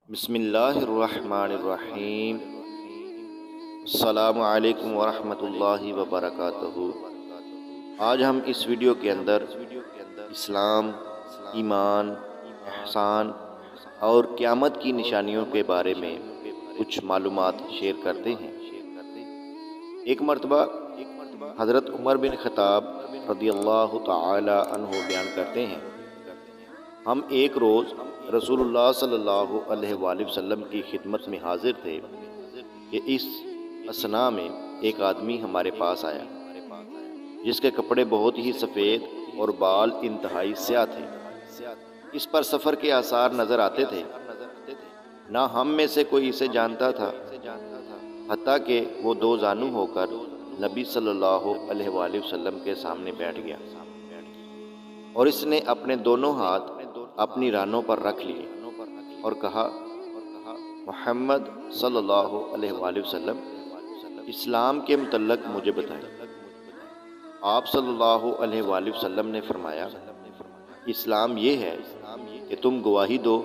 بسم اللہ الرحمن الرحیم۔ السلام علیکم ورحمۃ اللہ وبرکاتہ۔ آج ہم اس ویڈیو کے اندر اسلام، ایمان، احسان اور قیامت کی نشانیوں کے بارے میں کچھ معلومات شیئر کرتے ہیں۔ ایک مرتبہ حضرت عمر بن خطاب رضی اللہ تعالی عنہ بیان کرتے ہیں، ہم ایک روز رسول اللہ صلی اللہ علیہ وآلہ وسلم کی خدمت میں حاضر تھے کہ اس اثناء میں ایک آدمی ہمارے پاس آیا جس کے کپڑے بہت ہی سفید اور بال انتہائی سیاہ تھے۔ اس پر سفر کے آثار نظر آتے تھے، نہ ہم میں سے کوئی اسے جانتا تھا، حتیٰ کہ وہ دو زانو ہو کر نبی صلی اللہ علیہ وآلہ وسلم کے سامنے بیٹھ گیا اور اس نے اپنے دونوں ہاتھ اپنی رانوں پر رکھ لیے اور کہا، محمد صلی اللہ علیہ وآلہ وسلم، اسلام کے متعلق مجھے بتائیں۔ آپ صلی اللہ علیہ وآلہ وسلم نے فرمایا، اسلام یہ ہے کہ تم گواہی دو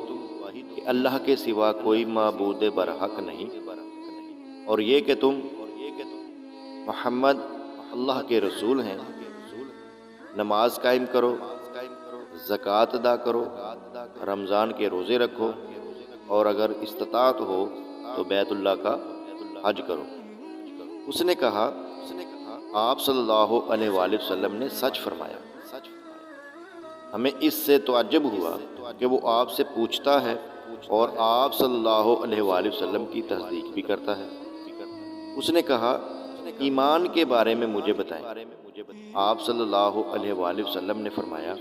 کہ اللہ کے سوا کوئی معبود برحق نہیں، اور یہ کہ تم محمد اللہ کے رسول ہیں، نماز قائم کرو، زکوٰۃ ادا کرو، رمضان کے روزے رکھو، اور اگر استطاعت ہو تو بیت اللہ کا حج کرو۔ اس نے کہا، آپ صلی اللہ علیہ وآلہ وسلم نے سچ فرمایا۔ ہمیں اس سے تعجب ہوا کہ وہ آپ سے پوچھتا ہے اور آپ صلی اللہ علیہ وآلہ وسلم کی تصدیق بھی کرتا ہے۔ اس نے کہا، ایمان کے بارے میں مجھے بتائیں۔ آپ صلی اللہ علیہ وآلہ وسلم نے فرمایا،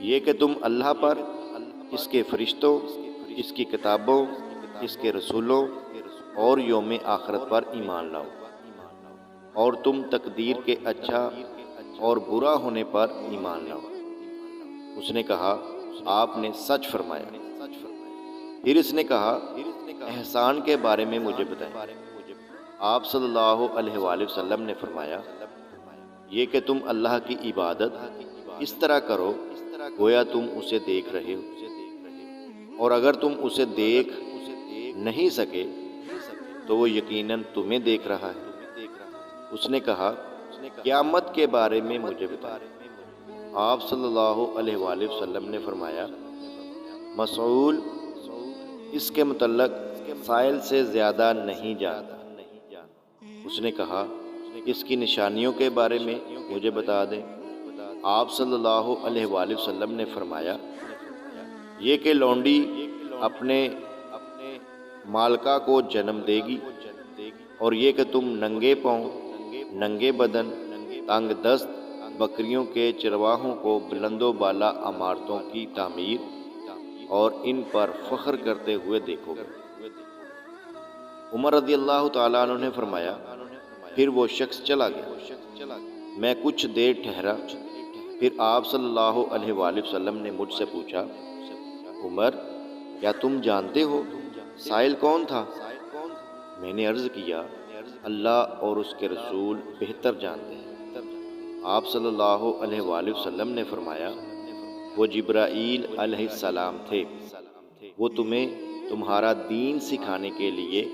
یہ کہ تم اللہ پر، اس کے فرشتوں، اس کی کتابوں، اس کے رسولوں اور یوم آخرت پر ایمان لاؤ، اور تم تقدیر کے اچھا اور برا ہونے پر ایمان لاؤ۔ اس نے کہا، آپ نے سچ فرمایا۔ پھر اس نے کہا، احسان کے بارے میں مجھے بتائیں۔ آپ صلی اللہ علیہ وآلہ وسلم نے فرمایا، یہ کہ تم اللہ کی عبادت اس طرح کرو گویا تم اسے دیکھ رہے ہو، اور اگر تم اسے دیکھ نہیں سکے تو وہ یقیناً تمہیں دیکھ رہا ہے۔ اس نے کہا، قیامت کے بارے میں مجھے بتائیں۔ آپ صلی اللہ علیہ وآلہ وسلم نے فرمایا، مسئول اس کے متعلق سائل سے زیادہ نہیں جانتا۔ اس نے کہا، اس کی نشانیوں کے بارے میں مجھے بتا دیں۔ آپ صلی اللہ علیہ وآلہ وسلم نے فرمایا، یہ کہ لونڈی اپنے مالکہ کو جنم دے گی، اور یہ کہ تم ننگے پاؤں، ننگے بدن، تنگ دست بکریوں کے چرواہوں کو بلند و بالا عمارتوں کی تعمیر اور ان پر فخر کرتے ہوئے دیکھو گے۔ عمر رضی اللہ تعالیٰ عنہ نے فرمایا، پھر وہ شخص چلا گیا۔ میں کچھ دیر ٹھہرا، پھر آپ صلی اللہ علیہ وآلہ وسلم نے مجھ سے پوچھا، عمر، کیا تم جانتے ہو سائل کون تھا؟ میں نے عرض کیا، اللہ اور اس کے رسول بہتر جانتے ہیں۔ آپ صلی اللہ علیہ وآلہ وسلم نے فرمایا، وہ جبرائیل علیہ السلام تھے، وہ تمہیں تمہارا دین سکھانے کے لیے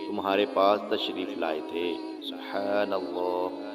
تمہارے پاس تشریف لائے تھے۔ سبحان اللہ۔